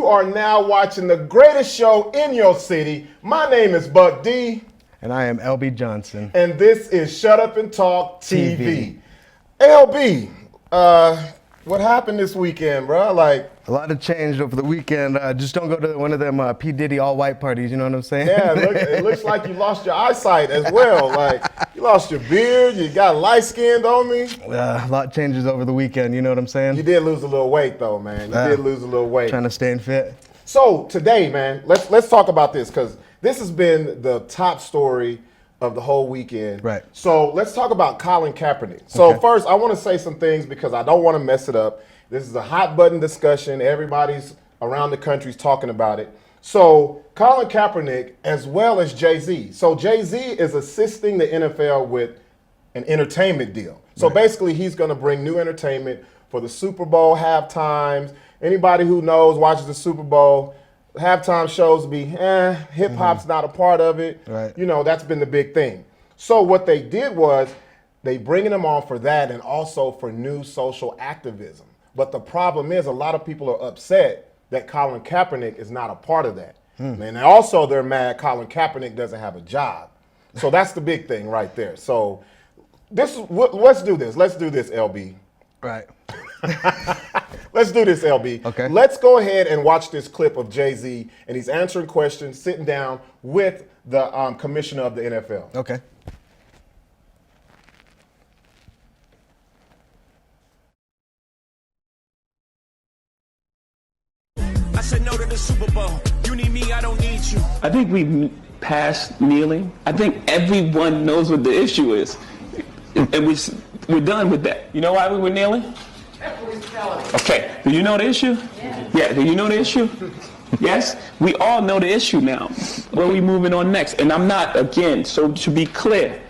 are now watching the greatest show in your city. My name is Buck D. And I am LB Johnson. And this is Shut Up and Talk TV. TV. LB, what happened this weekend, bro? Like, a lot of change over the weekend. Just don't go to one of them P. Diddy all-white parties, you know what I'm saying? Yeah, it looks like you lost your eyesight as well. Like, you lost your beard, you got light-skinned on me. A lot changes over the weekend, you know what I'm saying? You did lose a little weight, though, man. You did lose a little weight. Trying to stay fit. So, today, man, let's talk about this, because this has been the top story of the whole weekend. Right. So, let's talk about Colin Kaepernick. So, First, I want to say some things because I don't want to mess it up. This is a hot button discussion. Everybody's around the country's talking about it. So Colin Kaepernick, as well as Jay-Z. So Jay-Z is assisting the NFL with an entertainment deal. So basically he's going to bring new entertainment for the Super Bowl halftimes. Anybody who knows, watches the Super Bowl, halftime shows be, hip hop's not a part of it. Right. You know, that's been the big thing. So what they did was they bringing him on for that and also for new social activism. But the problem is a lot of people are upset that Colin Kaepernick is not a part of that. And also they're mad Colin Kaepernick doesn't have a job. So that's the big thing right there. So let's do this. Let's do this, LB. Right. Let's do this, LB. Okay. Let's go ahead and watch this clip of Jay-Z, and he's answering questions, sitting down with the commissioner of the NFL. Okay. I said no to the Super Bowl. You need me, I don't need you. I think we've passed kneeling. I think everyone knows what the issue is. And we're done with that. You know why we were kneeling? Okay. Do you know the issue? Yeah. Do you know the issue? Yes? We all know the issue now. Where are we moving on next? And I'm not, again, so to be clear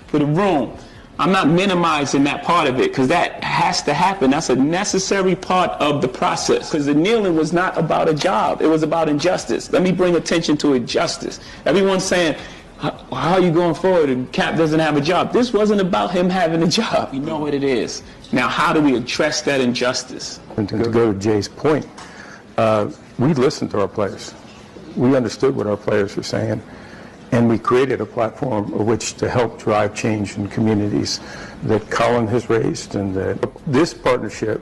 for the room, I'm not minimizing that part of it because that has to happen. That's a necessary part of the process because the kneeling was not about a job. It was about injustice. Let me bring attention to injustice. Everyone's saying, how are you going forward and Cap doesn't have a job? This wasn't about him having a job. We know what it is. Now, how do we address that injustice? And to go to Jay's point, we listened to our players. We understood what our players were saying. And we created a platform of which to help drive change in communities that Colin has raised, and that this partnership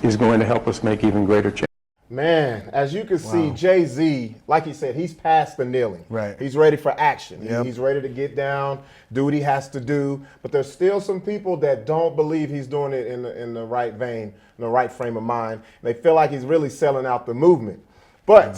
is going to help us make even greater change. Man, as you can see, Jay-Z, like he said, he's past the kneeling. Right. He's ready for action. Yep. He's ready to get down, do what he has to do. But there's still some people that don't believe he's doing it in the right vein, in the right frame of mind. They feel like he's really selling out the movement. But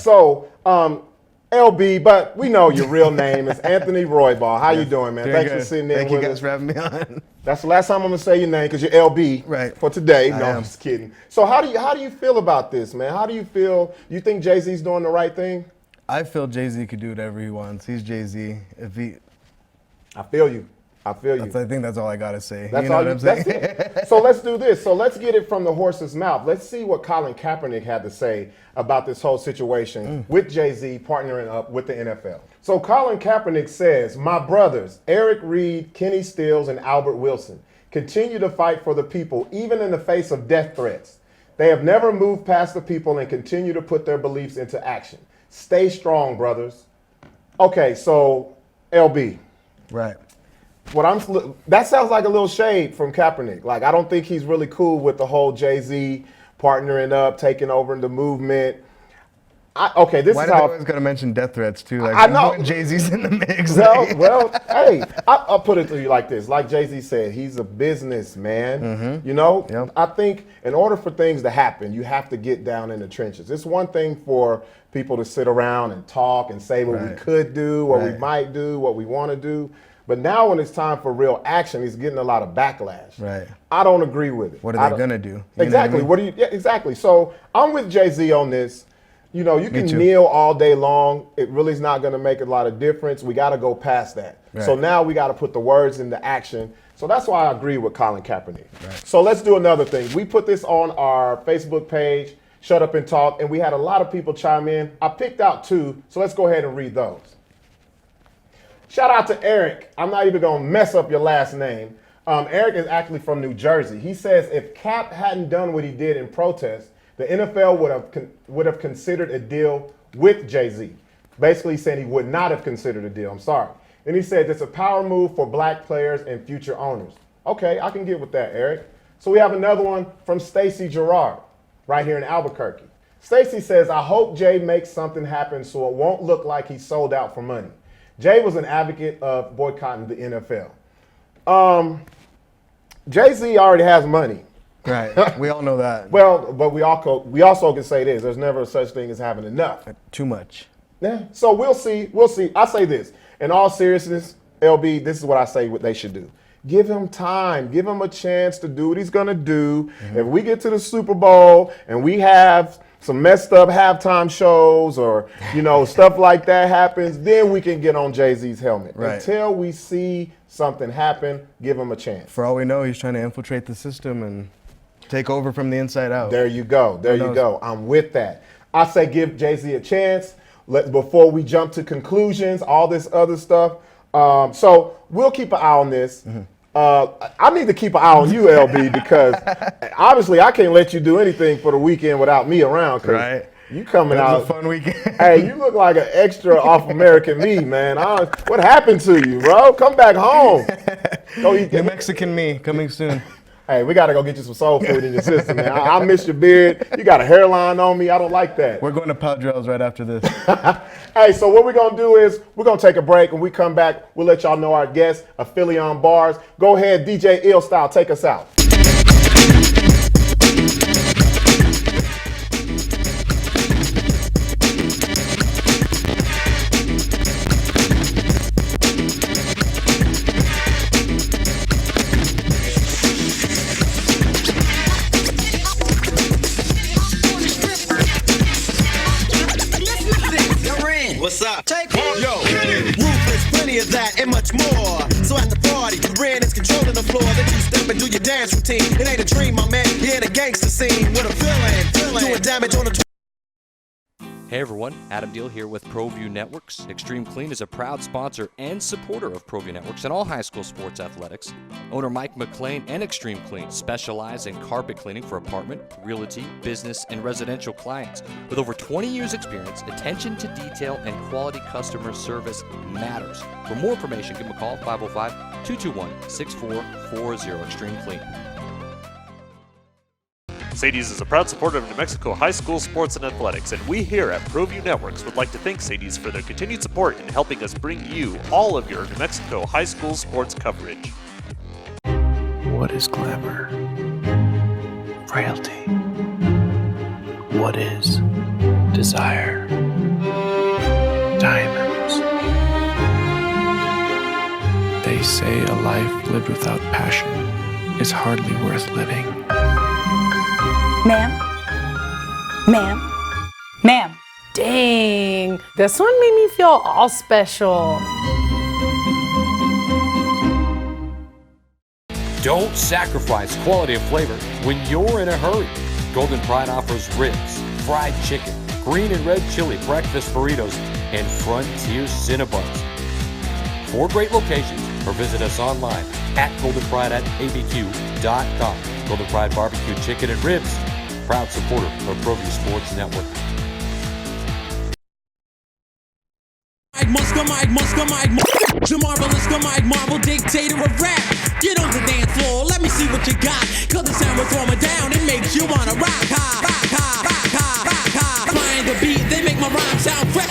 LB, but we know your real name is Anthony Roybal. How you doing, man? Thanks for sitting there Thank with you us. guys for having me on. That's the last time I'm gonna say your name because you're LB for today. No, I'm just kidding. So how do you feel about this, man? How do you feel? You think Jay-Z's doing the right thing? I feel Jay-Z could do whatever he wants. He's Jay-Z. I feel you. I think that's all I gotta say. That's you know all what I'm saying? That's it. So let's do this. So let's get it from the horse's mouth. Let's see what Colin Kaepernick had to say about this whole situation with Jay-Z partnering up with the NFL. So Colin Kaepernick says, "My brothers, Eric Reed, Kenny Stills, and Albert Wilson, continue to fight for the people, even in the face of death threats. They have never moved past the people and continue to put their beliefs into action. Stay strong, brothers." Okay, so LB. Right. That sounds like a little shade from Kaepernick. Like, I don't think he's really cool with the whole Jay-Z partnering up, taking over the movement. Why do they always gotta mention death threats too? Like, I know Jay-Z's in the mix. Hey, I'll put it to you like this. Like Jay-Z said, he's a businessman. You know, I think in order for things to happen, you have to get down in the trenches. It's one thing for people to sit around and talk and say what we could do, what we might do, what we want to do. But now when it's time for real action, he's getting a lot of backlash. Right. I don't agree with it. What are they going to do? Exactly. Exactly. So I'm with Jay-Z on this. You know, you can kneel all day long. It really is not going to make a lot of difference. We got to go past that. Right. So now we got to put the words into action. So that's why I agree with Colin Kaepernick. Right. So let's do another thing. We put this on our Facebook page, Shut Up and Talk, and we had a lot of people chime in. I picked out two, so let's go ahead and read those. Shout out to Eric. I'm not even going to mess up your last name. Eric is actually from New Jersey. He says if Cap hadn't done what he did in protest, the NFL would have considered a deal with Jay-Z. Basically saying he would not have considered a deal. I'm sorry. Then he said it's a power move for black players and future owners. Okay, I can get with that, Eric. So we have another one from Stacey Gerard right here in Albuquerque. Stacey says, I hope Jay makes something happen so it won't look like he sold out for money. Jay was an advocate of boycotting the NFL. Jay-Z already has money. Right. We all know that. Well, but we also can say this. There's never such thing as having enough. Too much. Yeah. So we'll see. We'll see. I say this. In all seriousness, LB, this is what I say what they should do. Give him time. Give him a chance to do what he's going to do. Mm-hmm. If we get to the Super Bowl and we have some messed up halftime shows or, stuff like that happens, then we can get on Jay-Z's helmet. Right. Until we see something happen, give him a chance. For all we know, he's trying to infiltrate the system and take over from the inside out. There you go. There you go. I'm with that. I say give Jay-Z a chance. Before we jump to conclusions, all this other stuff. So we'll keep an eye on this. Mm-hmm. I need to keep an eye on you, LB, because obviously I can't let you do anything for the weekend without me around. Right. You coming out. It was a fun weekend. Hey, you look like an extra off American me, man. What happened to you, bro? Come back home. Go eat the Mexican me coming soon. Hey, we got to go get you some soul food in your system, man. I miss your beard. You got a hairline on me. I don't like that. We're going to Padres right after this. Hey, so what we're going to do is we're going to take a break. When we come back, we'll let y'all know our guest, Aphelion Bars. Go ahead, DJ Ill Style, take us out. What's up? Take one. Yo, ruthless, plenty of that and much more. So at the party, Ren is controlling the floor. Then you step and do your dance routine. It ain't a dream, my man. You're in a gangster scene with a villain doing damage on the. Hey everyone, Adam Deal here with ProView Networks. Extreme Clean is a proud sponsor and supporter of ProView Networks and all high school sports athletics. Owner Mike McLean and Extreme Clean specialize in carpet cleaning for apartment, realty, business, and residential clients. With over 20 years experience, attention to detail and quality customer service matters. For more information, give them a call, 505-221-6440, Extreme Clean. Sadie's is a proud supporter of New Mexico high school sports and athletics, and we here at ProView Networks would like to thank Sadie's for their continued support in helping us bring you all of your New Mexico high school sports coverage. What is glamour? Frailty. What is desire? Diamonds. They say a life lived without passion is hardly worth living. Ma'am? Ma'am? Ma'am? Dang, this one made me feel all special. Don't sacrifice quality of flavor when you're in a hurry. Golden Pride offers ribs, fried chicken, green and red chili breakfast burritos, and Frontier Cinnabons. 4 great locations, or visit us online at goldenpride@abq.com. Golden Pride Barbecue Chicken and Ribs, proud supporter of ProView Sports Network. The marvelous, the Marvel dictator of rap. Get on the dance floor, let me see what you got. Cause the sound will throw me down, it makes you wanna rock, ha, rock, ha, rock, ha, rock, ha. Find the beat, they make my rhyme sound fresh,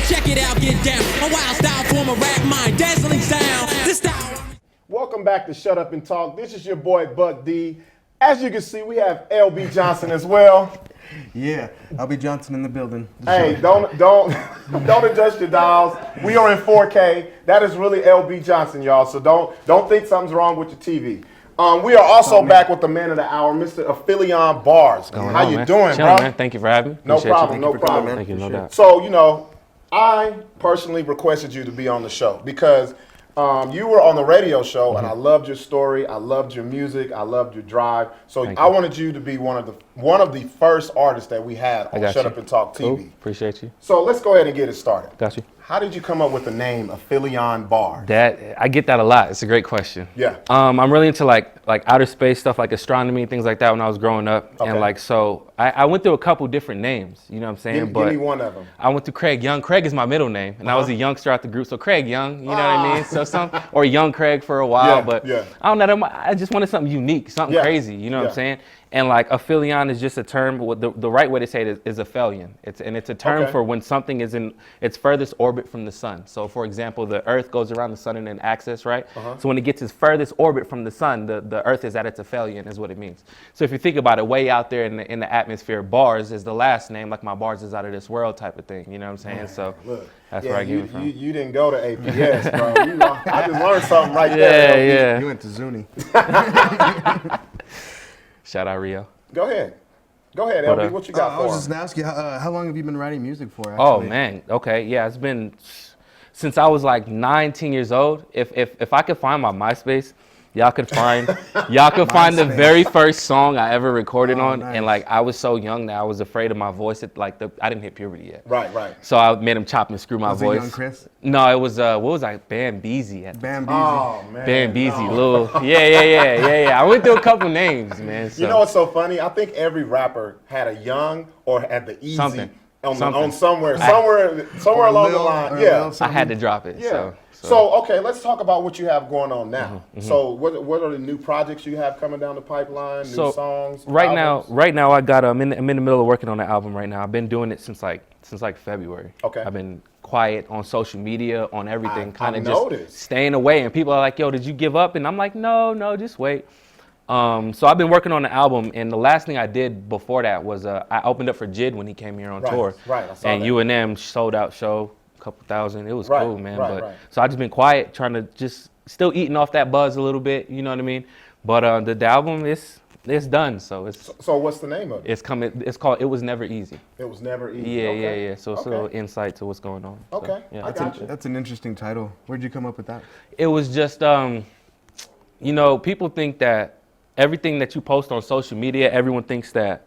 check it out, get down. A wild style form of rap, mind, dazzling sound. This style. Welcome back to Shut Up and Talk. This is your boy Buck D. As you can see, we have LB Johnson as well. Yeah, LB Johnson in the building. Hey, don't adjust your dials. We are in 4K. That is really LB Johnson, y'all. So don't think something's wrong with your TV. We are also back with the man of the hour, Mr. Aphelion Bars. How you doing, bro? Man. Thank you for having me. No problem, no problem. Thank you, no doubt. So, I personally requested you to be on the show because you were on the radio show, and I loved your story. I loved your music. I loved your drive. So I wanted you to be one of the first artists that we had on Shut Up and Talk TV. Cool. Appreciate you. So let's go ahead and get it started. Got you. How did you come up with the name Aphelion Bars? That I get that a lot. It's a great question. Yeah. I'm really into like outer space stuff, like astronomy and things like that when I was growing up. Okay. And like so, I went through a couple different names. You know what I'm saying? Give me one of them. I went through Craig Young. Craig is my middle name, and I was a youngster out the group, so Craig Young. You know what I mean? So or Young Craig for a while, Yeah, but yeah. I don't know. I just wanted something unique, something Yeah, crazy. You know what yeah. I'm saying? And like Aphelion is just a term. The right way to say it is aphelion. It's a term Okay. for when something is in its furthest orbit from the sun. So for example, the Earth goes around the sun in an axis, right? So when it gets its furthest orbit from the sun, the Earth is at its aphelion, is what it means. So if you think about it, way out there in the atmosphere, Bars is the last name, like my Bars is out of this world type of thing. You know what I'm saying? So Look, that's yeah, where I get it from. You didn't go to APS, bro. I just learned something right Yeah, there. yeah. You went to Zuni. Shout out Rio. Go ahead, But, LB. What you got I for was him? just gonna ask you, how long have you been writing music for? Oh Actually? man, okay, yeah, it's been since I was like 19 years old. If I could find my MySpace, y'all could find the MySpace. very first song I ever recorded on, nice. and like I was so young that I was afraid of my voice. I didn't hit puberty yet. Right, right. So I made him chop and screw my Was it voice. Young Chris? No, it was what was I? Bambeezy at the Bam Oh man. Bambeezy, no. Lil. Yeah. I went through a couple names, man. So. You know what's so funny? I think every rapper had a Young or had the Easy Something. on Something. somewhere Or along the Lil, line. or Yeah. Lil I something. had to drop it. Yeah. So So okay, let's talk about what you have going on now. Mm-hmm, So what are the new projects you have coming down the pipeline? New So, songs? right albums? now I got I'm in the middle of working on an album right now. I've been doing it since like February. Okay. I've been quiet on social media, on everything, kind I of just noticed. staying away. And people are like, "Yo, did you give up?" And I'm like, "No, just wait." So I've been working on the album, and the last thing I did before that was I opened up for Jid when he came here on Right, tour. right, I saw And that. UNM sold out show, a couple thousand. It was Right, cool, man. right, but right. so I just been quiet, trying to just still eating off that buzz a little bit. You know what I mean? But the album it's done, so it's. So what's the name of it? It's coming. It's called "It Was Never Easy." It was never easy. Yeah, Okay. yeah. So it's a Okay. little insight to what's going on. So, Okay, yeah. I got you. That's an interesting title. Where'd you come up with that? It was just, people think that everything that you post on social media, everyone thinks that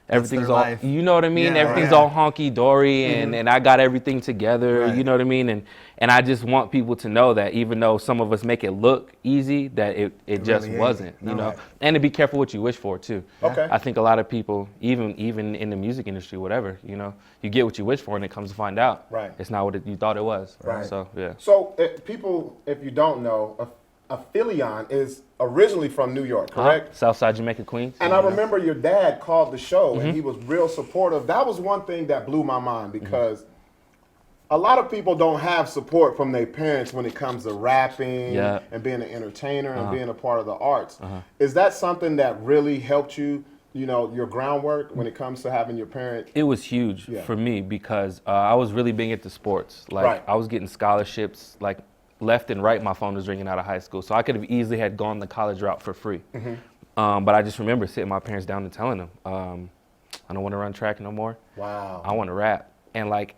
everything's their all. life. You know what I mean? Yeah, Everything's right. all honky dory, and I got everything together. Right. You know what I mean? And I just want people to know that even though some of us make it look easy, that it just really ain't. wasn't. You No. know, and to be careful what you wish for too. Okay. I think a lot of people, even in the music industry, whatever, you get what you wish for, and it comes to find out, Right. it's not what you thought it was. Right. So yeah. So if you don't know, Aphelion is originally from New York, correct? Southside Jamaica, Queens. And I remember your dad called the show Mm-hmm. and he was real supportive. That was one thing that blew my mind because a lot of people don't have support from their parents when it comes to rapping Yeah. and being an entertainer and being a part of the arts. Is that something that really helped you, your groundwork when it comes to having your parents? It was huge Yeah. for me because I was really big into sports. Like Right. I was getting scholarships like left and right. My phone was ringing out of high school, so I could have easily had gone the college route for free. But I just remember sitting my parents down and telling them, I don't want to run track no more. Wow. I want to rap. And like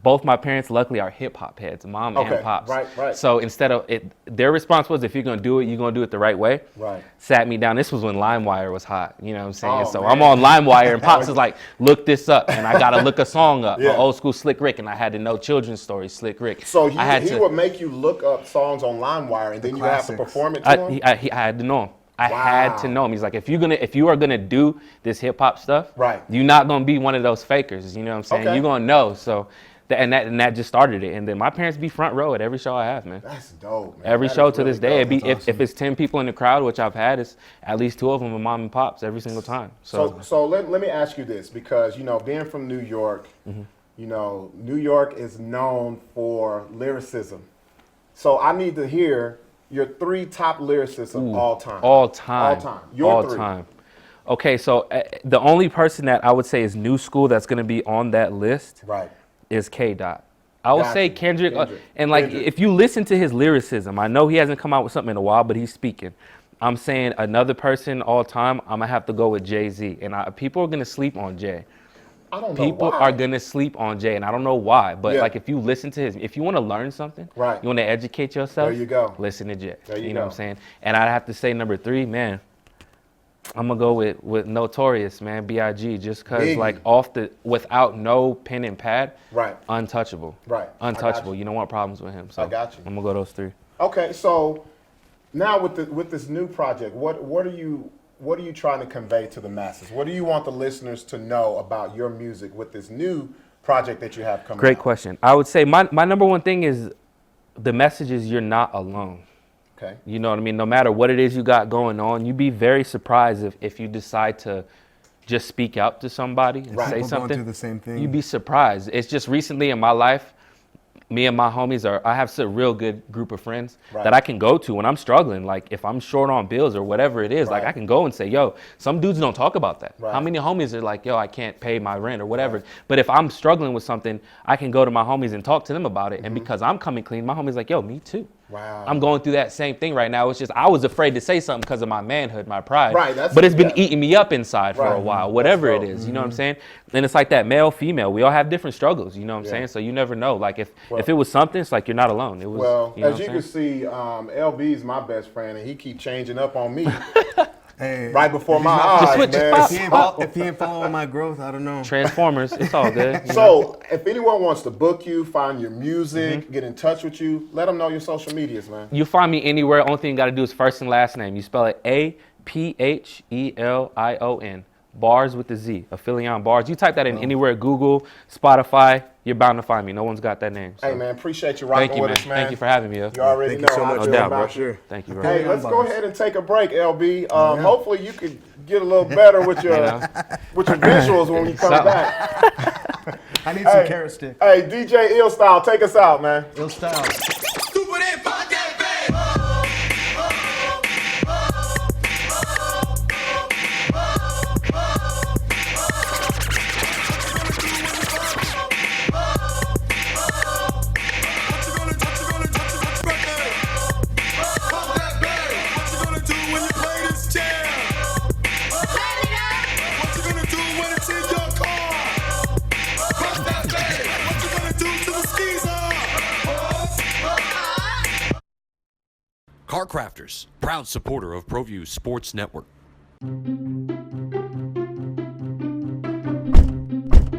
both my parents luckily are hip hop heads, mom Okay, and pops. right. So instead of it, their response was, if you're gonna do it, you're gonna do it the right way. Right. Sat me down. This was when LimeWire was hot. You know what I'm saying? Oh, So man. I'm on LimeWire, and pops is like, look this up, and I gotta look a song up, Yeah. an old school Slick Rick, and I had to know children's stories, Slick Rick. So I had he would make you look up songs on LimeWire and then you have to classics. perform it to him? I had to know him. I had to Wow. know him. He's like, if you are gonna do this hip hop stuff, Right. you're not gonna be one of those fakers. You know what I'm saying? Okay. You're gonna know. So, and that just started it. And then my parents be front row at every show I have, man. That's dope, man. Every That show is to really this day, it'd be, dope. if it's 10 people in the crowd, which I've had, it's at least 2 of them are mom and pops every single time. So let me ask you this, because being from New York, New York is known for lyricism. So I need to hear your 3 top lyricists of all time. All time. All time. Your all 3. time. Okay, so the only person that I would say is new school that's going to be on that list Right. is K-Dot. I would say Gotcha. Kendrick. Kendrick. And like, Kendrick. if you listen to his lyricism, I know he hasn't come out with something in a while, but he's speaking. I'm saying another person all time, I'm going to have to go with Jay-Z. And people are going to sleep on Jay. I don't know People why. are going to sleep on Jay, and I don't know why, but Yeah. like if you listen to if you want to learn something, Right. you want to educate yourself, There you go. listen to Jay. There you know go. what I'm saying? And I'd have to say number 3, man, I'm gonna go with Notorious, man, B.I.G. Just cause Biggie. without no pen and pad, Right. untouchable. Right. I got Untouchable. you. You don't want problems with him. So I got you. I'm gonna go those three. Okay, so now with this new project, what are you trying to convey to the masses? What do you want the listeners to know about your music with this new project that you have coming Great out? question. I would say my number one thing is the message is you're not alone. Okay. You know what I mean? No matter what it is you got going on, you'd be very surprised if you decide to just speak out to somebody and say People something. going through the same thing. You'd be surprised. It's just recently in my life, me and my homies I have a real good group of friends that I can go to when I'm struggling. Like if I'm short on bills or whatever it is, like I can go and say, yo, some dudes don't talk about that. How many homies are like, yo, I can't pay my rent or whatever. But if I'm struggling with something, I can go to my homies and talk to them about it. And because I'm coming clean, my homies like, yo, me too. Wow. I'm going through that same thing right now. It's just I was afraid to say something because of my manhood, my pride. Right, but it's been eating me up inside for a while, whatever it is. You know what I'm saying? And it's like that male, female. We all have different struggles. You know what I'm saying? So you never know. Like if it was something, it's like you're not alone. It was. Well, you know as you can see, LB's my best friend, and he keep changing up on me. Hey, right before my eyes, man. If he ain't following my growth, I don't know. Transformers, it's all good. So, if anyone wants to book you, find your music, get in touch with you, let them know your social medias, man. You find me anywhere. Only thing you got to do is first and last name. You spell it APHELION. Bars with the Z. Aphelion Bars. You type that in anywhere, Google, Spotify, you're bound to find me. No one's got that name. So. Hey, man, appreciate you rocking with us, man. Thank you for having me. Yo. You already know how I feel about you. Thank you, bro. Hey, let's go ahead and take a break, LB. Hopefully you could get a little better with your visuals when you come back. I need some carrot stick. Hey, DJ Ill Style, take us out, man. Ill Style. Car Crafters, proud supporter of ProView Sports Network.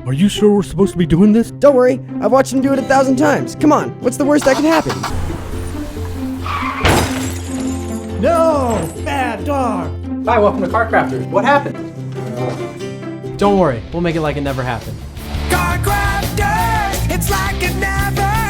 Are you sure we're supposed to be doing this? Don't worry, I've watched him do it 1,000 times. Come on, what's the worst that can happen? No! Bad dog! Hi, welcome to Car Crafters. What happened? Don't worry, we'll make it like it never happened. Car Crafters, it's like it never happened.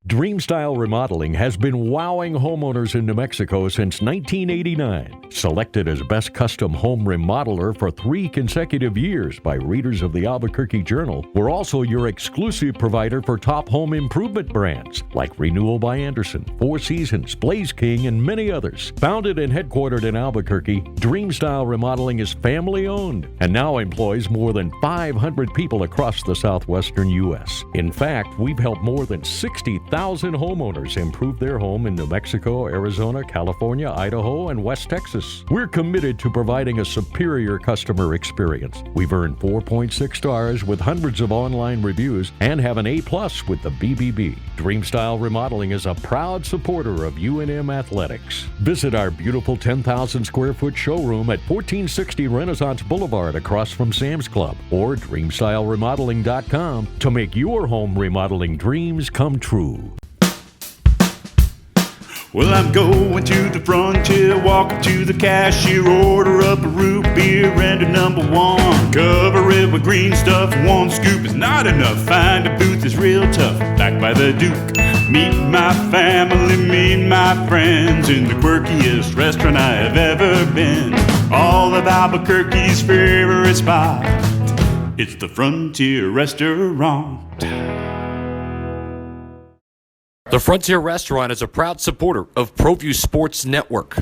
Dreamstyle Remodeling has been wowing homeowners in New Mexico since 1989. Selected as Best Custom Home Remodeler for 3 consecutive years by readers of the Albuquerque Journal, we're also your exclusive provider for top home improvement brands like Renewal by Anderson, Four Seasons, Blaze King, and many others. Founded and headquartered in Albuquerque, Dreamstyle Remodeling is family-owned and now employs more than 500 people across the southwestern U.S. In fact, we've helped more than 60,000 homeowners improve their home in New Mexico, Arizona, California, Idaho, and West Texas. We're committed to providing a superior customer experience. We've earned 4.6 stars with hundreds of online reviews and have an A+ with the BBB. Dreamstyle Remodeling is a proud supporter of UNM Athletics. Visit our beautiful 10,000 square foot showroom at 1460 Renaissance Boulevard across from Sam's Club or DreamstyleRemodeling.com to make your home remodeling dreams come true. Well, I'm going to the frontier, walk up to the cashier, order up a root beer and a number 1. Cover it with green stuff, 1 scoop is not enough. Find a booth is real tough, back by the Duke. Meet my family, meet my friends in the quirkiest restaurant I have ever been. All of Albuquerque's favorite spot, it's the Frontier Restaurant. The Frontier Restaurant is a proud supporter of ProView Sports Network.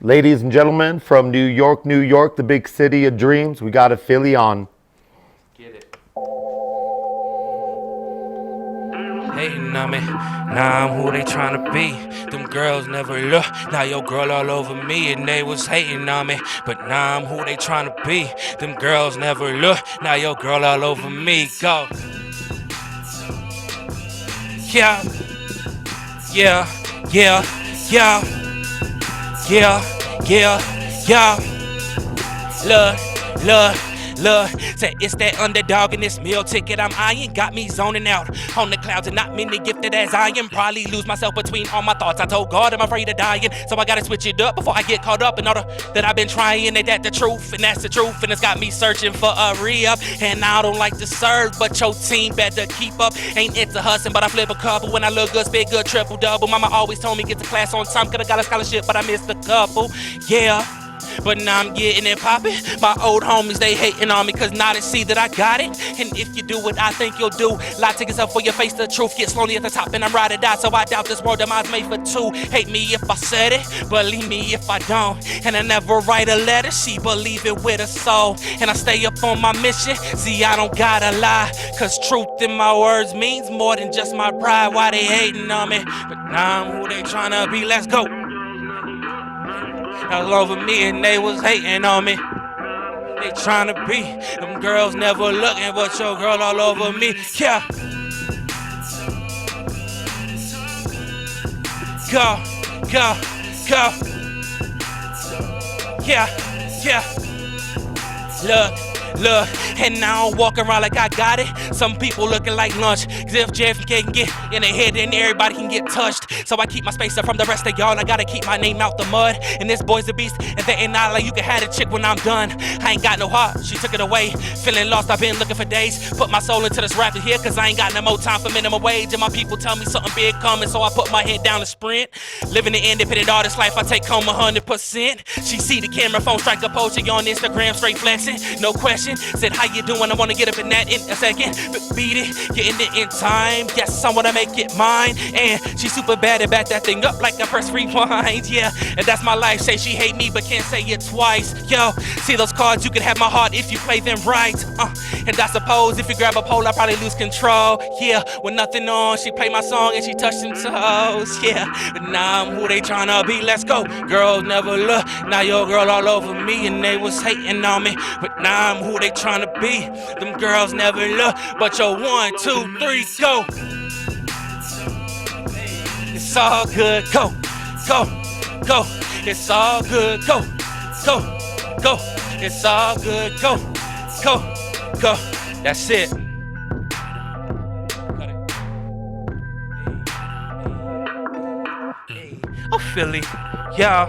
Ladies and gentlemen, from New York, New York, the big city of dreams, we got a Philly on. Hating on me, now I'm who they tryna be. Them girls never look, now your girl all over me. And they was hating on me, but now I'm who they tryna be. Them girls never look, now your girl all over me. Go. Yeah, yeah, yeah, yeah, yeah, Yeah, yeah. Look. Say it's that underdog in this meal ticket I'm eyeing. Got me zoning out on the clouds and not many gifted as I am. Probably lose myself between all my thoughts. I told God I'm afraid of dying, so I gotta switch it up before I get caught up in all that I've been trying. Ain't that the truth? And that's the truth. And it's got me searching for a re-up. And I don't like to serve, but your team better keep up. Ain't into hustling, but I flip a couple. When I look good, spit good, triple double. Mama always told me get to class on time. Coulda got a scholarship, but I missed a couple. Yeah. But now I'm getting it poppin'. My old homies, they hating on me, cause now they see that I got it. And if you do what I think you'll do, lie to yourself for your face, the truth gets lonely at the top, and I'm ride or die. So I doubt this world of mine's made for two. Hate me if I said it, believe me if I don't. And I never write a letter, she believe it with her soul. And I stay up on my mission, see I don't gotta lie, cause truth in my words means more than just my pride. Why they hating on me? But now I'm who they tryna be, let's go. All over me and they was hating on me. They tryna be them girls never looking, but your girl all over me. Yeah. Go. Yeah. Look, and now I don't walk around like I got it. Some people looking like lunch. Cause if JFK can get in their head, then everybody can get touched. So I keep my space up from the rest of y'all. I gotta keep my name out the mud. And this boy's a beast, and they ain't not like you can have a chick when I'm done. I ain't got no heart, she took it away. Feeling lost, I've been looking for days. Put my soul into this rap here, cause I ain't got no more time for minimum wage. And my people tell me something big coming, so I put my head down and sprint. Living the independent artist life, I take home 100%. She see the camera phone strike a pose on Instagram, straight flexing, no question. Said, how you doing? I wanna get up in that in a second. But beat it, getting it in time. Yes, I wanna make it mine. And she's super bad at back that thing up like I press rewind. Yeah, and that's my life. Say she hate me, but can't say it twice. Yo, see those cards? You can have my heart if you play them right. And I suppose if you grab a pole, I probably lose control. Yeah, with nothing on, she play my song and she touched them toes. Yeah, but now I'm who they tryna be. Let's go. Girls never look. Now your girl all over me and they was hating on me. But now I'm who they tryna be. Them girls never look, but your 1, 2, 3, go. It's all good, go. It's all good, go. It's all good, go. That's it. Oh, Philly, yeah.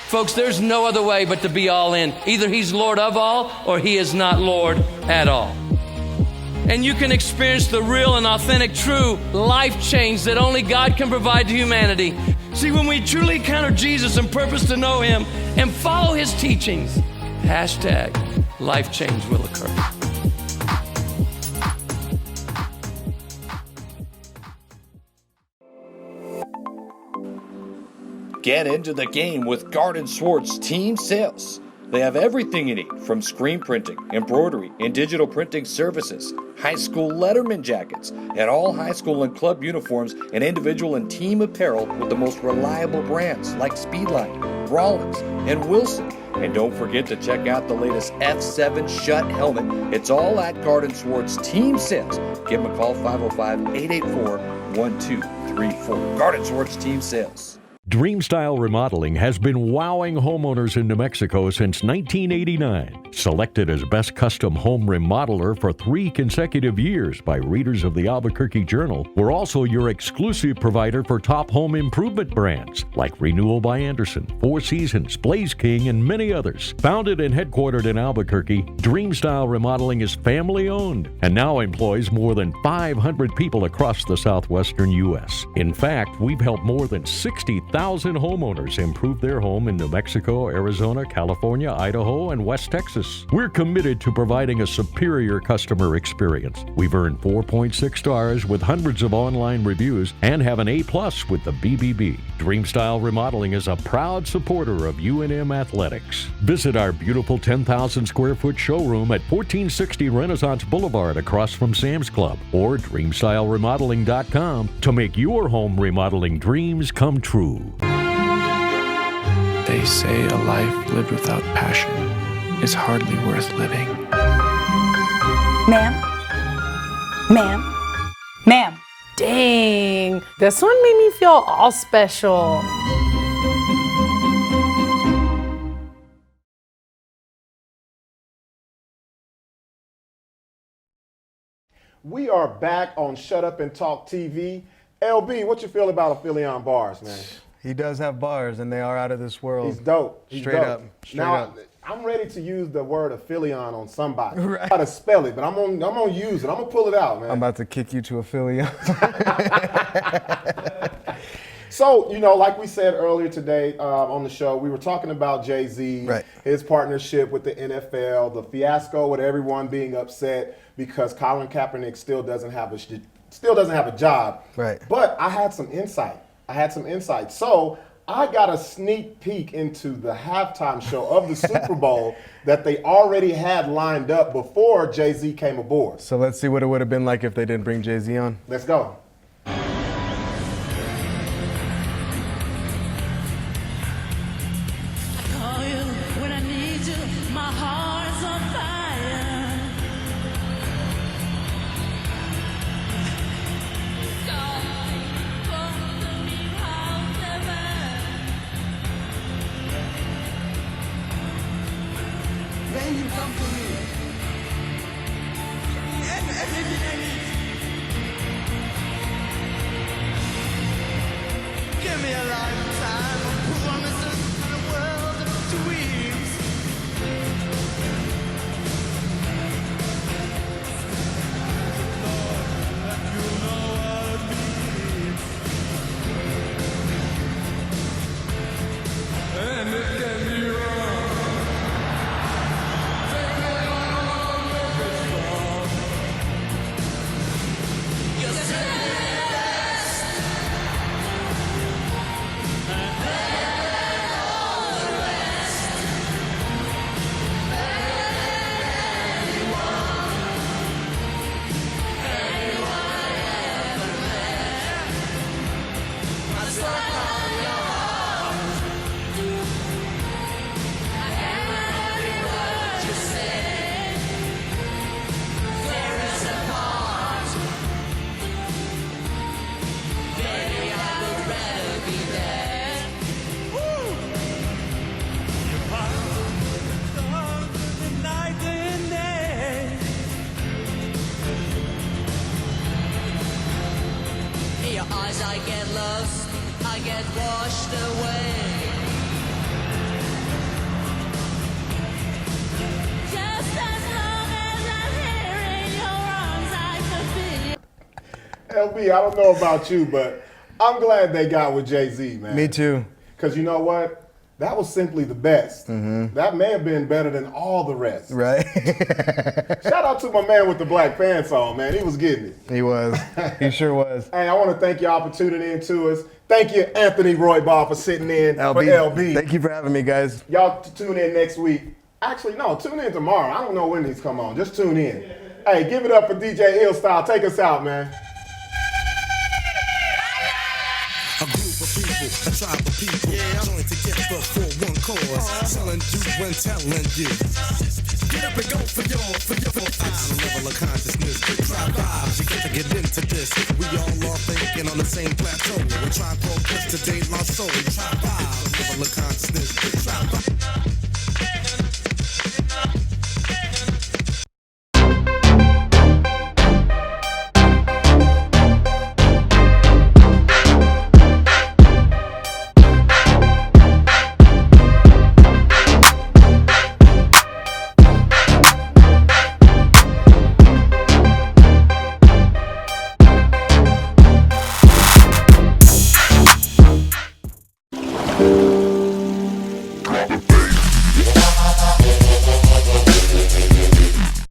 Folks, there's no other way but to be all in. Either he's Lord of all or he is not Lord at all. And you can experience the real and authentic, true life change that only God can provide to humanity. See, when we truly encounter Jesus and purpose to know him and follow his teachings, # life change will occur. Get into the game with Garden Swartz Team Sales. They have everything you need, from screen printing, embroidery, and digital printing services, high school letterman jackets, and all high school and club uniforms and individual and team apparel with the most reliable brands like Speedline, Rollins, and Wilson. And don't forget to check out the latest F7 Shut helmet. It's all at Garden Swartz Team Sales. Give them a call, 505-884-1234. Garden Swartz Team Sales. Dreamstyle Remodeling has been wowing homeowners in New Mexico since 1989. Selected as Best Custom Home Remodeler for 3 consecutive years by readers of the Albuquerque Journal, we're also your exclusive provider for top home improvement brands like Renewal by Anderson, Four Seasons, Blaze King, and many others. Founded and headquartered in Albuquerque, Dreamstyle Remodeling is family-owned and now employs more than 500 people across the southwestern U.S. In fact, we've helped more than 60,000 10,000 homeowners improved their home in New Mexico, Arizona, California, Idaho, and West Texas. We're committed to providing a superior customer experience. We've earned 4.6 stars with hundreds of online reviews and have an A+ with the BBB. Dreamstyle Remodeling is a proud supporter of UNM Athletics. Visit our beautiful 10,000 square foot showroom at 1460 Renaissance Boulevard across from Sam's Club or DreamstyleRemodeling.com to make your home remodeling dreams come true. They say a life lived without passion is hardly worth living. Ma'am? Ma'am? Ma'am? Dang, this one made me feel all special. We are back on Shut Up and Talk TV. LB, what you feel about Aphelion bars, man? He does have bars, and they are out of this world. He's dope. He's Straight dope. up. Straight now, up. I'm ready to use the word Aphelion on somebody. Right. I gotta spell it, but I'm gonna use it. I'm gonna pull it out, man. I'm about to kick you to Aphelion. So, like we said earlier today on the show, we were talking about Jay-Z, Right. his partnership with the NFL, the fiasco with everyone being upset because Colin Kaepernick still doesn't have a job. Right. But I had some insight. So I got a sneak peek into the halftime show of the Super Bowl that they already had lined up before Jay-Z came aboard. So let's see what it would have been like if they didn't bring Jay-Z on. Let's go. Give me a lifetime of promises and a world of dreams. And it can be wrong. Take me on, make it strong. You're still best. In your eyes I get lost, I get washed away. Just as long as I'm here in your arms, I could be. LB, I don't know about you, but I'm glad they got with Jay-Z, man. Me too. Because you know what? That was simply the best. That may have been better than all the rest. Right. Shout out to my man with the black pants on, man. He was getting it. He was. He sure was. Hey, I want to thank y'all for tuning in to us. Thank you, Anthony Roybal, for sitting in for LB. Thank you for having me, guys. Y'all tune in next week. Actually, no, tune in tomorrow. I don't know when these come on. Just tune in. Hey, give it up for DJ Illstyle. Take us out, man. A group of people, a tribe of people, joined together for one cause, telling you and telling you. Get up and go for your level of consciousness. Try vibes, you got to get into this. We all are thinking on the same plateau. We're trying to progress today, lost soul. Try vibes, level of consciousness. Try vibes.